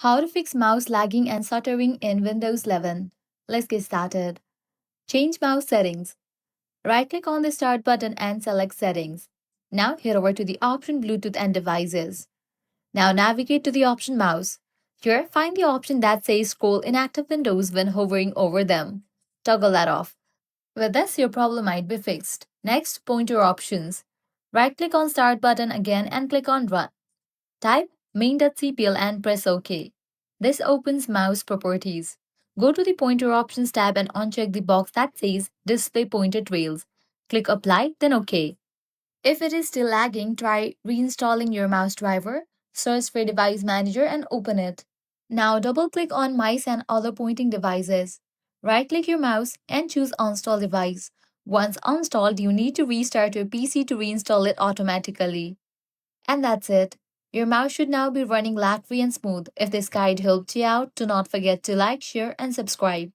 How to fix mouse lagging and stuttering in Windows 11. Let's get started. Change mouse settings. Right-click on the Start button and select Settings. Now head over to the option Bluetooth and Devices. Now navigate to the option Mouse. Here, find the option that says Scroll inactive windows when hovering over them. Toggle that off. With this, your problem might be fixed. Next, pointer options. Right-click on Start button again and click on Run. Type main.cpl and press OK. This opens mouse properties. Go to the pointer options tab and uncheck the box that says display pointer trails. Click apply, then OK. If it is still lagging, try reinstalling your mouse driver. Search for device manager and open it. Now double click on mice and other pointing devices. Right click your mouse and choose uninstall device. Once installed, you need to restart your PC to reinstall it automatically. And that's it. Your mouse should now be running lag free and smooth. If this guide helped you out, do not forget to like, share, and subscribe.